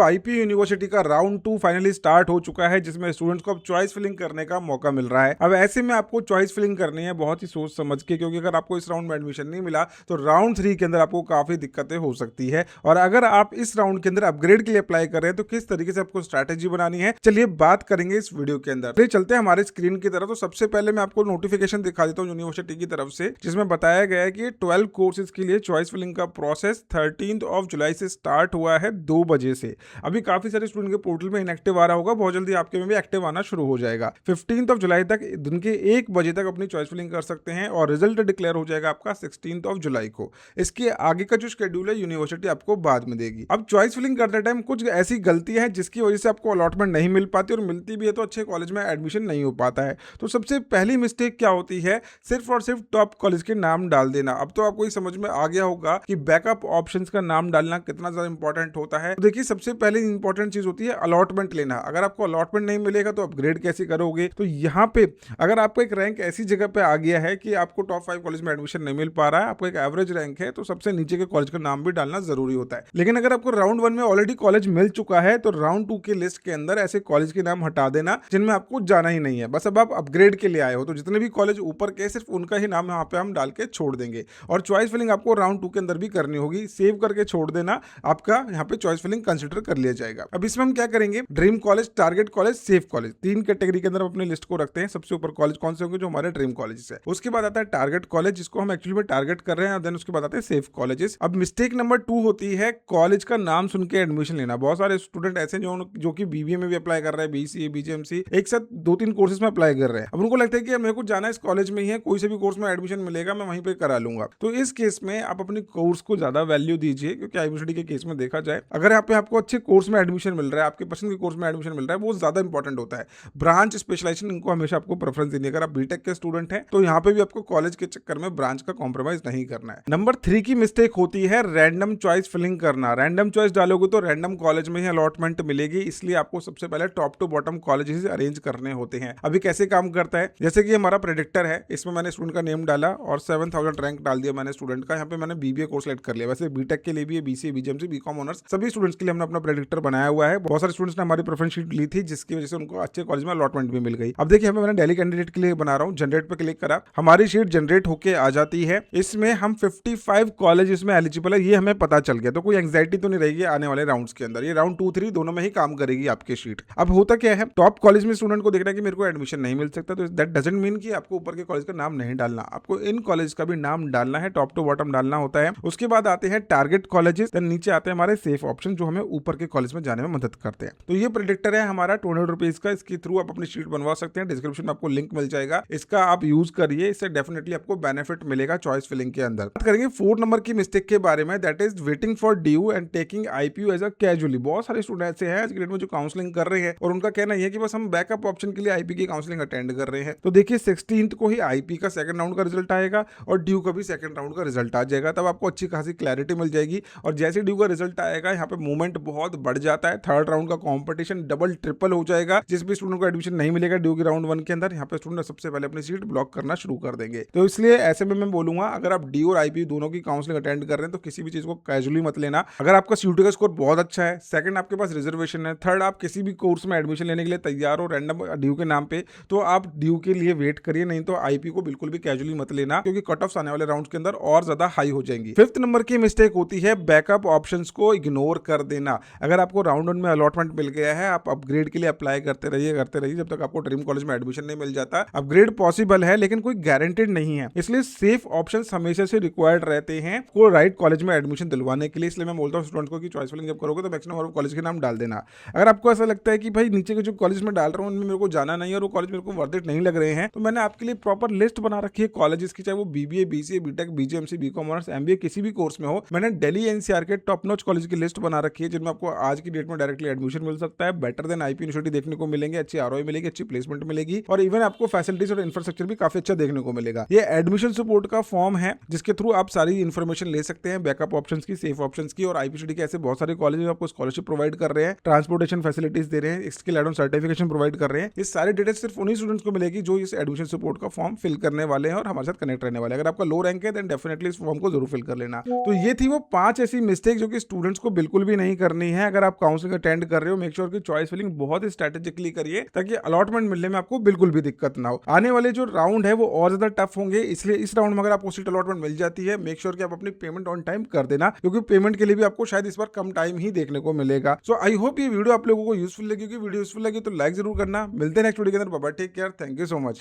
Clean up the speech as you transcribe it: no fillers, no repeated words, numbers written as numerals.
अब IP university का round 2 finally start हो चुका है, जिसमें स्टूडेंट्स को अब चॉइस फिलिंग करने का मौका मिल रहा है। अब ऐसे में आपको चॉइस फिलिंग करनी है बहुत ही सोच समझ के, क्योंकि अगर आपको इस राउंड में एडमिशन नहीं मिला तो राउंड 3 के अंदर आपको काफी दिक्कतें हो सकती है। और अगर आप इस राउंड के अंदर अपग्रेड के लिए अप्लाई कर रहे हैं तो किस तरीके से आपको स्ट्रैटेजी बनानी है, चलिए बात करेंगे इस वीडियो के अंदर। चलिए चलते हैं हमारे स्क्रीन की तरफ। तो सबसे पहले मैं आपको नोटिफिकेशन दिखा देता हूँ यूनिवर्सिटी की तरफ से, जिसमें बताया गया है कि 12 कोर्सेज के लिए चॉइस फिलिंग का प्रोसेस 13 जुलाई से स्टार्ट हुआ है 2 बजे से। अभी काफी सारे स्टूडेंट के पोर्टल में इनएक्टिव आ रहा होगा, बहुत जल्दी आपके में भी एक्टिव आना शुरू हो जाएगा। 15 जुलाई तक दिन के 1 बजे तक अपनी चॉइस फिलिंग कर सकते हैं और रिजल्ट डिक्लेयर हो जाएगा आपका 16 जुलाई को। इसके आगे का जो शेड्यूल है यूनिवर्सिटी आपको बाद में देगी। अब चॉइस फिलिंग करते टाइम कुछ ऐसी गलतियां हैं जिसकी वजह से आपको अलॉटमेंट नहीं मिल पाती, और मिलती भी है तो अच्छे कॉलेज में एडमिशन नहीं हो पाता है। तो सबसे पहली मिस्टेक क्या होती है, सिर्फ और सिर्फ टॉप कॉलेज के नाम डाल देना। अब तो आपको समझ में आ गया होगा कि बैकअप ऑप्शंस का नाम डालना कितना ज्यादा इंपॉर्टेंट होता है। तो देखिए, सबसे पहले इंपॉर्टेंट चीज होती है अलॉटमेंट लेना। अगर आपको अलॉटमेंट नहीं मिलेगा तो अपग्रेड कैसे करोगे? तो यहाँ पे अगर आपको एक रैंक ऐसी जगह पे आ गया है कि आपको टॉप 5 कॉलेज में एडमिशन नहीं मिल पा रहा है, आपको एक एवरेज रैंक है, तो सबसे नीचे के कॉलेज का नाम भी डालना जरूरी होता है। लेकिन अगर आपको राउंड 1 में ऑलरेडी कॉलेज मिल चुका है तो राउंड 2 की लिस्ट के अंदर ऐसे कॉलेज के नाम हटा देना जिनमें आपको जाना ही नहीं है। बस अब आप अपग्रेड के लिए आए हो तो जितने भी कॉलेज ऊपर के सिर्फ उनका ही नाम यहाँ पे हम डाल के छोड़ देंगे। और चॉइस फिलिंग आपको राउंड 2 के अंदर भी करनी होगी, सेव करके छोड़ देना, आपका यहाँ पे चॉइस फिलिंग कंसिडर कर लिया जाएगा। अब इसमें हम क्या करेंगे, dream college, target college, safe college, 3 category के अंदर अपने लिस्ट को रखते हैं। सबसे ऊपर कॉलेज कौन से होंगे, जो हमारे ड्रीम कॉलेज है। उसके बाद आता है टारगेट कॉलेज, जिसको हम एक्चुअली में टारगेट कर रहे हैं। देन उसके बाद आते हैं सेफ कॉलेजेस। अब मिस्टेक नंबर 2 होती है कॉलेज का नाम सुन के एडमिशन लेना। बहुत सारे स्टूडेंट ऐसे जो कि बीबीए में भी अप्लाई कर रहे हैं, बीसीए, बीजेएमसी, एक साथ 2-3 कोर्सेज में अप्लाई कर रहे हैं। अब उनको लगता है कि मेरे को जाना इस कॉलेज में ही है, कोई से भी कोर्स में एडमिशन मिलेगा मैं वहीं पे करा लूंगा। तो इस केस में आप अपने कोर्स को ज्यादा वैल्यू दीजिए, क्योंकि आईयूनिवर्सिटी के केस में देखा जाए अगर यहाँ पे आपको अच्छे कोर्स में एडमिशन मिल रहा है, आपके पसंद के कोर्स में एडमिशन मिल रहा है, वो ज्यादा इंपॉर्टेंट होता है। ब्रांच स्पेशलाइजेशन इनको हमेशा आपको प्रेफरेंस देनी है। अगर आप बीटेक के स्टूडेंट हैं तो यहाँ पे भी आपको कॉलेज के चक्कर में ब्रांच का कॉम्प्रोमाइज नहीं करना है। नंबर 3 की मिस्टेक होती है रैंडम चॉइस फिलिंग करना। रैंडम चॉइस डालोगे तो रैंडम कॉलेज में ही अलॉटमेंट मिलेगी, इसलिए आपको सबसे पहले top to bottom colleges arrange करने होते हैं। अभी कैसे काम करता है, जैसे कि हमारा प्रेडिक्टर है, इसमें मैंने स्टूडेंट का नेम डाला और 7000 रैंक डाल दिया मैंने स्टूडेंट का। यहाँ पे मैंने बीबीए कोर्स सेलेक्ट कर लिया। वैसे बीटेक के लिए भी, बीसीए, बीजेएमसी, बीकॉम ऑनर्स, सभी स्टूडेंट्स के लिए हमने अपना प्रेडिक्टर बनाया हुआ है। बहुत सारे स्टूडेंट्स ने हमारी प्रेफरेंस शीट ली थी, जिसकी वजह से उनको अच्छे कॉलेज में अलॉटमेंट भी मिल गई। अब देखिए, मैंने दिल्ली कैंडिडेट के लिए बना रहा हूँ, जनरेट पे क्लिक करा, हमारी शीट जनरेट होके आ जाती है। इसमें हम 55 कॉलेज इसमें एलिजिबल है, ये हमें पता चल गया। तो कोई एंग्जाइटी तो नहीं रहेगी आने वाले राउंड्स के अंदर। ये राउंड 2-3 दोनों में ही काम करेगी आपकी शीट। अब होता क्या है, टॉप कॉलेज में स्टूडेंट को देख रहा है कि मेरे को एडमिशन नहीं मिल सकता, तो दैट डजंट मीन कि आपको ऊपर के कॉलेज का नाम नहीं डालना, आपको इन कॉलेज का भी नाम डालना है, टॉप टू बॉटम डालना होता है। उसके बाद आते हैं टारगेट कॉलेजेस, देन नीचे आते हैं हमारे सेफ ऑप्शन, जो हमें ऊपर के कॉलेज में जाने में मदद करते हैं। तो ये प्रेडिक्टर है हमारा 200 रुपीज का, इसके थ्रू आप अपनी शीट बनवा सकते हैं। डिस्क्रिप्शन में आपको लिंक मिल जाएगा, इसका आप यूज करिए, इससे डेफिनेटली आपको बेनिफिट मिलेगा चॉइस फिलिंग के अंदर। बात करेंगे 4 नंबर की मिस्टेक के बारे में, that is waiting for due and taking IPU as a casually. बहुत सारे स्टूडेंट ऐसे हैं आज के डेट में जो काउंसलिंग कर रहे हैं और उनका कहना यह है कि बस हम बैकअप ऑप्शन के लिए आईपी की काउंसलिंग अटेंड कर रहे हैं। तो देखिए, 16 को ही आईपी का सेकंड राउंड का रिजल्ट आएगा और ड्यू का भी सेकंड राउंड का रिजल्ट आ जाएगा। तब आपको अच्छी खासी क्लैरिटी मिल जाएगी। और जैसे ड्यू का रिजल्ट आएगा, यहाँ पे मूवमेंट बहुत बढ़ जाता है। थर्ड राउंड का कॉम्पिटिशन डबल ट्रिपल हो जाएगा। जिस भी स्टूडेंट को एडमिशन नहीं मिलेगा ड्यू के राउंड 1 के अंदर, यहाँ पे स्टूडेंट सबसे पहले अपनी सीट ब्लॉक करना शुरू कर देंगे। तो इसलिए ऐसे में मैं बोलूंगा, अगर आप ड्यू और आईपी दोनों की काउंसलिंग अटेंड कर रहे हैं तो किसी भी चीज को कैजुअली मत लेना। अगर आपका सीयूटी का स्कोर बहुत अच्छा है, सेकंड आपके पास रिजर्वेशन है, थर्ड आप किसी भी कोर्स में एडमिशन लेने के लिए तैयार हो रैंडम ड्यू के नाम पे, तो आप ड्यू के लिए वेट करिए, नहीं तो आईपी को बिल्कुल भी कैजुअली मत लेना, क्योंकि कट ऑफ्स आने वाले राउंड्स के अंदर और ज्यादा हाई हो जाएंगी। 5th नंबर की मिस्टेक होती है बैकअप ऑप्शंस को इग्नोर कर देना। अगर आपको राउंड 1 में अलॉटमेंट मिल गया है, आप अपग्रेड के लिए अप्लाई करते रहिए जब तक आपको ड्रीम कॉलेज में एडमिशन नहीं मिल जाता। अपग्रेड पॉसिबल है लेकिन कोई गारंटेड नहीं है, इसलिए सेफ ऑप्शंस हमेशा से रिक्वायर्ड रहते हैं को राइट कॉलेज में एडमिशन दिलवाने के लिए। इसलिए मैं बोलता हूं स्टूडेंट्स को कि चॉइस फिलिंग जब करोगे तो मैक्सिमम और कॉलेज के नाम डाल देना। अगर आपको ऐसा लगता है कि भाई नीचे के जो कॉलेज में डाल रहा हूं उनमें मेरे को जाना नहीं है और वो कॉलेज मेरे को वर्थ इट नहीं लग रहे हैं, तो मैंने आपके लिए प्रॉपर लिस्ट बना रखी है कॉलेजेस की, चाहे वो BBA, BCA, BTech, BJMC, BCom honours, MBA किसी भी कोर्स में हो। मैंने दिल्ली एनसीआर के टॉप नॉच कॉलेज की लिस्ट बना रखी है, जिनमें आपको आज की डेट में डायरेक्टली एडमिशन मिल सकता है, बेटर देन आईपी यूनिवर्सिटी देखने को मिलेंगे, अच्छी आरओआई मिलेगी, अच्छी प्लेसमेंट मिलेगी और इवन आपको फैसिलिटीज और इंफ्रास्ट्रक्चर भी काफी अच्छा देखने को मिलेगा। ये एडमिशन सपोर्ट का फॉर्म है, जिसके थ्रू आप सारी इन्फॉर्मेशन ले सकते हैं बैकअप ऑप्शंस की, सेफ ऑप्शंस की। और आईपीसीटी के ऐसे बहुत सारे कॉलेज आपको स्कॉलरशिप प्रोवाइड कर रहे हैं, ट्रांसपोर्टेशन फैसिलिटीज दे रहे हैं, skill add on certification provide कर रहे हैं। ये सारी डिटेल्स सिर्फ उन्हीं स्टूडेंट्स को मिलेगी जो इस एडमिशन सपोर्ट का फॉर्म फिल करने वाले हैं और हमारे साथ कनेक्ट रहने वाले हैं। अगर आपका लो रैंक है देन डेफिनेटली इस फॉर्म को जरूर फिल कर लेना। तो ये थी वो 5 ऐसी मिस्टेक जो कि स्टूडेंट्स को बिल्कुल भी नहीं करनी नहीं है। अगर आप काउंसलिंग अटेंड कर रहे हो, मेक श्योर कि चॉइस फिलिंग बहुत ही स्ट्रेटेजिकली करिए ताकि अलॉटमेंट मिलने में आपको बिल्कुल भी दिक्कत ना हो। आने वाले जो राउंड है वो और ज्यादा टफ होंगे, इसलिए इस राउंड में अगर आपको सीट अलॉटमेंट मिल जाती है, मेक श्योर कि आप अपनी पेमेंट ऑन टाइम कर देना, क्योंकि पेमेंट के लिए भी आपको शायद इस बार कम टाइम ही देखने को मिलेगा। सो आई होप ये वीडियो आप लोगों को यूजफुल लगी। वीडियो यूजफुल लगी तो लाइक जरूर करना। मिलते हैं नेक्स्ट वीडियो के अंदर। Bye bye, take care, thank you so much.